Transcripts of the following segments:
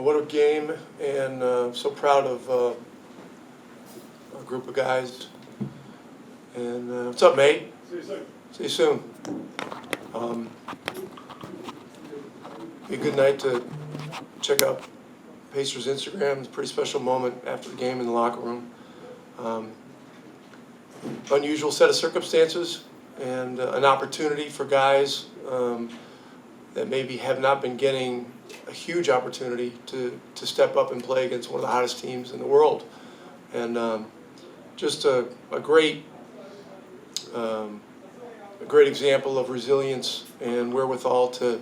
what a game, and so proud of a group of guys. And what's up, mate? See you soon. See you soon. Be a good night to check out Pacers' Instagram. It's a pretty special moment after the game in the locker room. Unusual set of circumstances and an opportunity for guys that maybe have not been getting a huge opportunity to step up and play against one of the hottest teams in the world. And just a great example of resilience and wherewithal to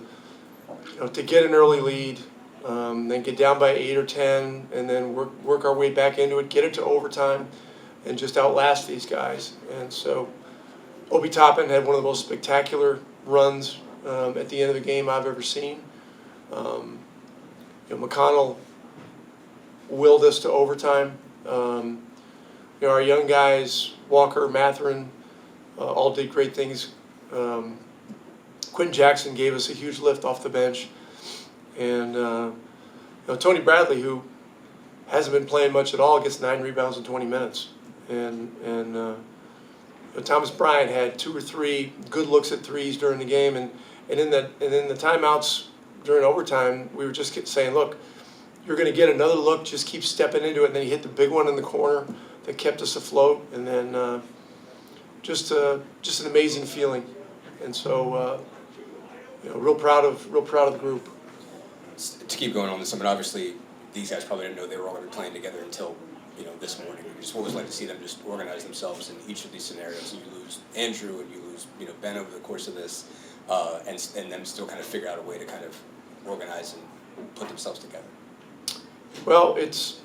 get an early lead, then get down by 8 or 10, and then work our way back into it, get it to overtime, and just outlast these guys. And so Obi Toppin had one of the most spectacular runs at the end of the game I've ever seen. McConnell willed us to overtime. Our young guys, Walker, Mathurin, all did great things. Quentin Jackson gave us a huge lift off the bench. And Tony Bradley, who hasn't been playing much at all, gets 9 rebounds in 20 minutes. And Thomas Bryant had 2 or 3 good looks at threes during the game. And in the timeouts during overtime, we were just saying, look, you're going to get another look, just keep stepping into it. And then he hit the big one in the corner that kept us afloat. And then just an amazing feeling. And so real proud of the group. To keep going on this, I mean, obviously these guys probably didn't know they were all going to be playing together until this morning. Just what was it like to see them just organize themselves in each of these scenarios? And you lose Andrew and you lose Ben over the course of this, and them still kind of figure out a way to kind of organize and put themselves together. Well, it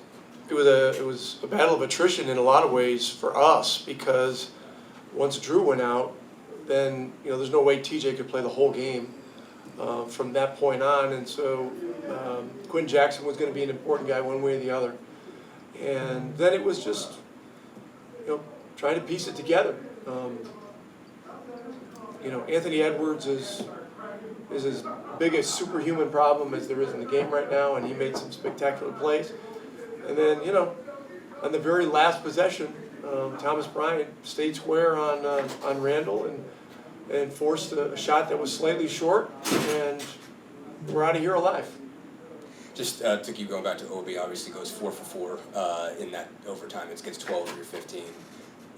was a battle of attrition in a lot of ways for us, because once Drew went out, then there's no way TJ could play the whole game from that point on, and so Quentin Jackson was going to be an important guy one way or the other. And then it was just trying to piece it together. Anthony Edwards is as big a superhuman problem as there is in the game right now, and he made some spectacular plays. And then on the very last possession, Thomas Bryant stayed square on Randall and forced a shot that was slightly short, and we're out of here alive. Just to keep going back to Obi, obviously goes 4 for 4 in that overtime. It gets 12 of your 15.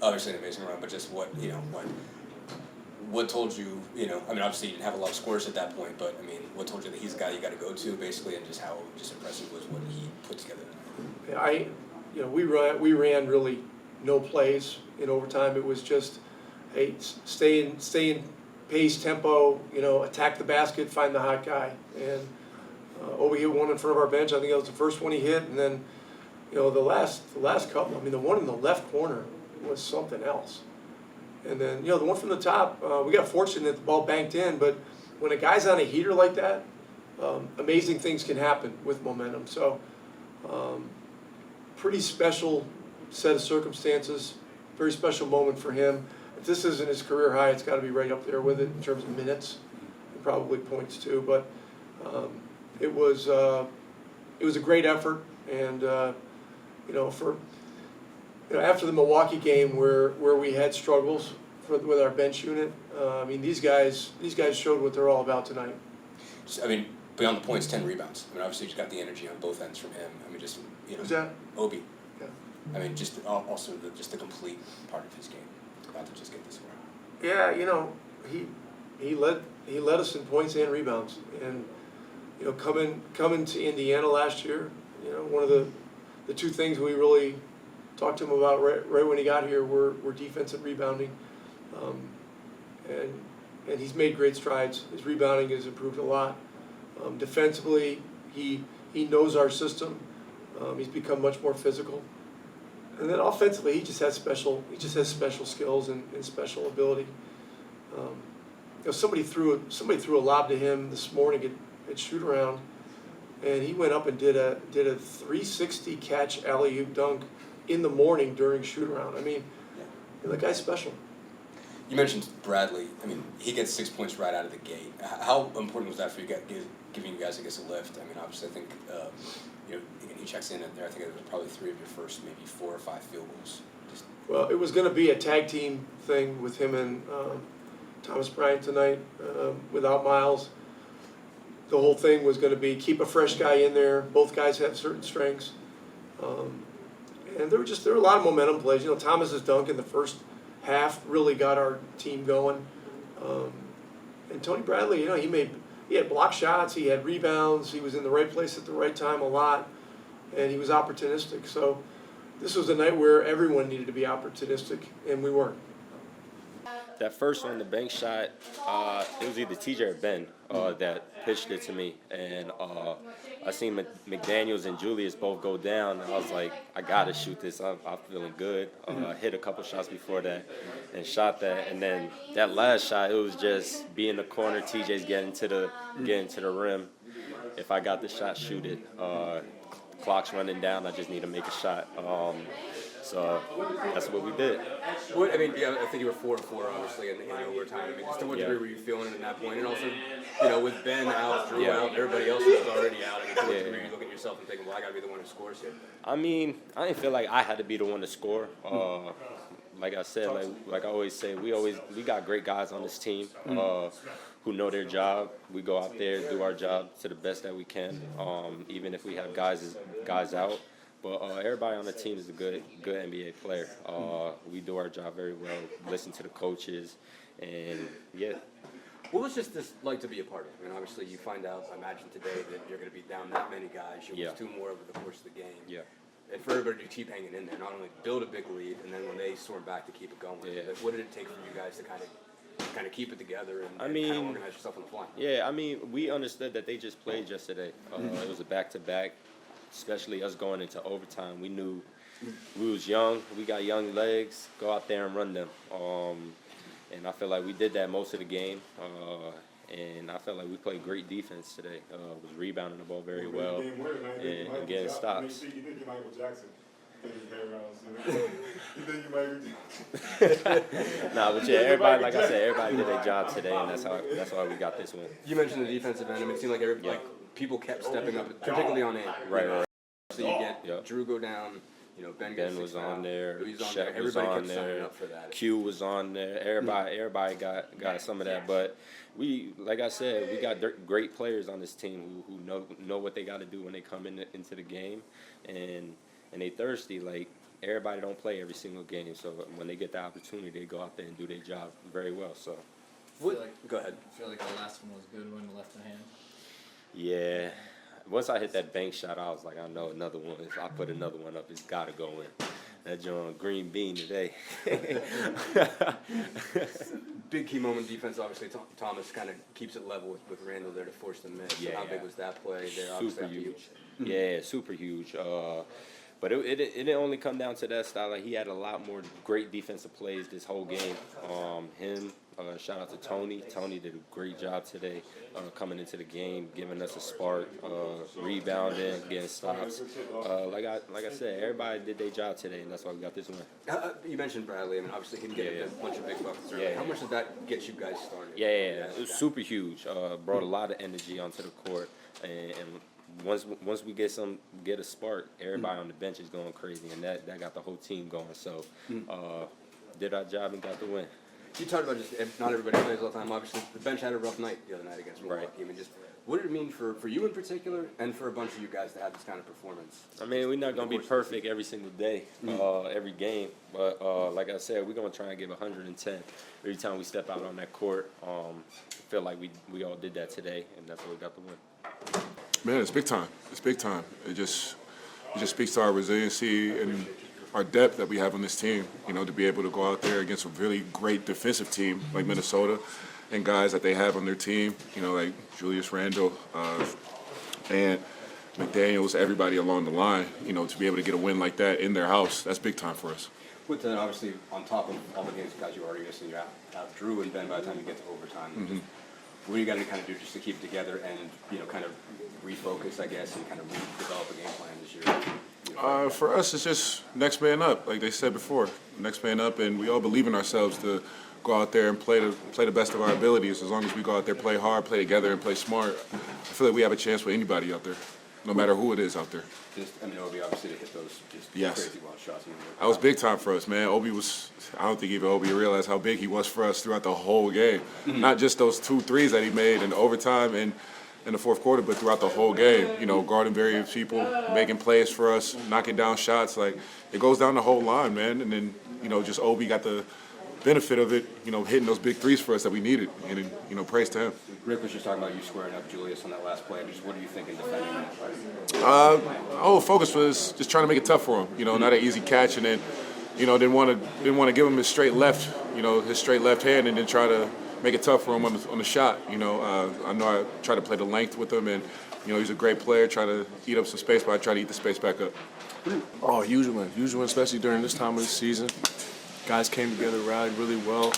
Obviously an amazing run, but just what told you, I mean, obviously you didn't have a lot of scores at that point, but I mean, what told you that he's the guy you got to go to, basically, and just how just impressive was what he put together? We ran really no plays in overtime. It was just, hey, stay in pace, tempo, attack the basket, find the hot guy. And Obi hit one in front of our bench. I think that was the first one he hit, and then the last couple. I mean, the one in the left corner was something else. And then the one from the top, we got fortunate that the ball banked in. But when a guy's on a heater like that, amazing things can happen with momentum. So pretty special set of circumstances, very special moment for him. If this isn't his career high, it's got to be right up there with it in terms of minutes, and probably points too. But it was a great effort, and after the Milwaukee game where we had struggles with our bench unit, I mean these guys showed what they're all about tonight. I mean, beyond the points, 10 rebounds. I mean, obviously you just got the energy on both ends from him. I mean, just Who's that? Obi. Yeah. I mean, just also the complete part of his game. About to just get this far. Yeah, he led us in points and rebounds, and coming to Indiana last year, one of the 2 things we really talked to him about right when he got here were defense and rebounding, and he's made great strides. His rebounding has improved a lot. Defensively, he knows our system. He's become much more physical, and then offensively, he just has special skills and special ability. Somebody threw a lob to him this morning at shoot around, and he went up and did a 360 catch alley-oop dunk in the morning during shoot around. I mean, the guy's special. You mentioned Bradley. I mean, he gets 6 points right out of the gate. How important was that for you, giving you guys, I guess, a lift? I mean, obviously, I think he checks in there. I think it was probably 3 of your first maybe 4 or 5 field goals. Just Well, it was going to be a tag team thing with him and Thomas Bryant tonight without Miles. The whole thing was going to be keep a fresh guy in there. Both guys have certain strengths. And there were a lot of momentum plays. Thomas's dunk in the first half really got our team going. And Tony Bradley, he had block shots, he had rebounds, he was in the right place at the right time a lot, and he was opportunistic. So this was a night where everyone needed to be opportunistic, and we weren't. That first one, the bank shot, it was either TJ or Ben that pitched it to me. And I seen McDaniels and Julius both go down. And I was like, I got to shoot this. I'm feeling good. Hit a couple shots before that and shot that. And then that last shot, it was just be in the corner. TJ's getting to the rim. If I got the shot, shoot it. Clock's running down. I just need to make a shot. So that's what we did. I think you were 4-4 obviously in overtime. Just to what degree were you feeling it at that point? And also, with Ben out, Drew out, everybody else was already out. To what degree you look at yourself and think, well, I got to be the one who scores here? I didn't feel like I had to be the one to score. Like I said, like I always say, we got great guys on this team who know their job. We go out there, do our job to the best that we can, even if we have guys out. But everybody on the team is a good NBA player. We do our job very well, listen to the coaches, and yeah. What was this like to be a part of? Obviously you find out, I imagine today, that you're going to be down that many guys. You lose 2 more over the course of the game. Yeah. And for everybody to keep hanging in there, not only build a big lead, and then when they storm back to keep it going. Yeah. But what did it take for you guys to kind of keep it together and kind of organize yourself on the fly? Yeah, we understood that they just played yesterday. It was a back-to-back. Especially us going into overtime, we knew we was young. We got young legs. Go out there and run them. And I feel like we did that most of the game. And I felt like we played great defense today. Was rebounding the ball very well and getting stops. You think you Michael Jackson? Nah, but yeah, everybody, like I said, everybody did their job today, and that's why we got this win. You mentioned the defensive end. It seemed like people kept stepping up, particularly on Andrew. Right. So you get Drew go down. Ben was on there. Shaq was Everybody on kept signing there. up for that. Q was on there. Everybody got some of that. But we, like I said, we got great players on this team who know what they got to do when they come into the game, and they thirsty. Like everybody don't play every single game, so when they get the opportunity, they go out there and do their job very well. So, go ahead. I feel like the last one was good when left in hand. Yeah. Once I hit that bank shot, I was like, I know another one. If I put another one up, it's got to go in. That John green bean today. Big key moment defense. Obviously, Thomas kind of keeps it level with Randall there to force the miss. Yeah, How big was that play there? Super huge. Yeah, super huge. But it didn't only come down to that style. Like, he had a lot more great defensive plays this whole game. Shout out to Tony. Tony did a great job today coming into the game, giving us a spark, rebounding, getting stops. Like I said, everybody did their job today, and that's why we got this win. You mentioned Bradley. Obviously he can get a bunch of big buckets early. How much did that get you guys started? Yeah, it was super huge. Brought a lot of energy onto the court, and once we get a spark, everybody on the bench is going crazy, and that got the whole team going. So did our job and got the win. You talked about just not everybody plays all the time. Obviously, the bench had a rough night the other night against Milwaukee. Right. Just what did it mean for you in particular, and for a bunch of you guys to have this kind of performance? We're not going to be perfect every single day, every game. But like I said, we're going to try and give 110 every time we step out on that court. I feel like we all did that today, and that's what we got the win. Man, it's big time. It's big time. It just speaks to our resiliency and our depth that we have on this team, to be able to go out there against a really great defensive team like Minnesota and guys that they have on their team, like Julius Randle and McDaniels, everybody along the line, to be able to get a win like that in their house, that's big time for us. With that, obviously, on top of all the games guys you already missing, you're out Drew and Ben by the time you get to overtime. What do you got to kind of do just to keep it together and, kind of refocus, I guess, and kind of redevelop a game plan this year? For us, it's just next man up, like they said before. Next man up, and we all believe in ourselves to go out there and play the best of our abilities. As long as we go out there, play hard, play together, and play smart, I feel like we have a chance with anybody out there. no matter who it is out there. I mean, Obi obviously to hit those just Yes. crazy wild shots. That was big time for us, man. I don't think even Obi realized how big he was for us throughout the whole game. Not just those 2 threes that he made in overtime and in the fourth quarter, but throughout the whole game. You know, guarding various people, making plays for us, knocking down shots. Like, it goes down the whole line, man. And then, you know, just Obi got the benefit of it, you know, hitting those big threes for us that we needed. And, you know, praise to him. Rick was just talking about you squaring up Julius on that last play. Just what are you thinking defending that? Our whole focus was just trying to make it tough for him. You know, not an easy catch, and then, you know, didn't want to give him his straight left, you know, his straight left hand, and then try to make it tough for him on the shot. You know, I know I tried to play the length with him, and you know, he's a great player. Try to eat up some space, but I try to eat the space back up. Oh, huge win, especially during this time of the season. Guys came together, rallied really well,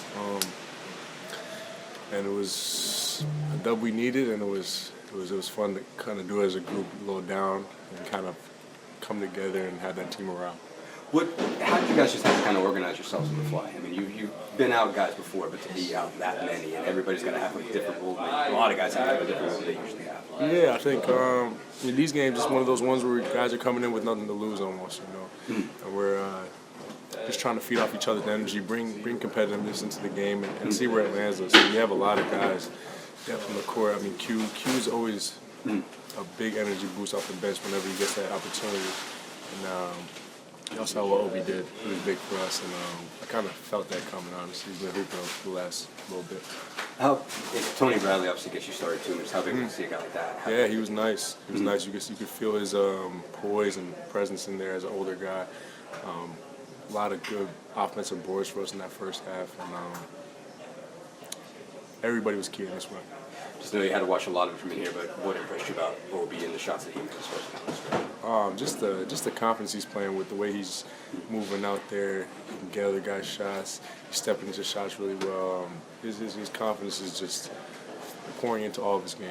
and it was a dub we needed, and it was fun to kind of do it as a group, a little down, and kind of come together and have that team morale. How did you guys just have to kind of organize yourselves on the fly? I mean, you've been out guys before, but to be out that many, and everybody's got to have a different movement. A lot of guys have a different movement they usually have. Yeah, I think in these games, it's one of those ones where guys are coming in with nothing to lose almost, you know. And we're just trying to feed off each other's energy, bring competitiveness into the game, and see where it lands us. We have a lot of guys from the court. I mean, Q's always a big energy boost off the bench whenever he gets that opportunity. And you saw what Obi did. It was big for us, and I kind of felt that coming, honestly. He's been hooping for the last little bit. Tony Bradley obviously gets you started too. Just how big was to see a guy like that? Yeah, he was nice. He was nice. You could feel his poise and presence in there as an older guy. A lot of good offensive boards for us in that first half, and everybody was key in this one. Just know you had to watch a lot of it from in here, but what impressed you about Obi and the shots that he made this first half? Just the confidence he's playing with, the way he's moving out there, he can get other guys' shots, he's stepping into shots really well. His confidence is just pouring into all of his game.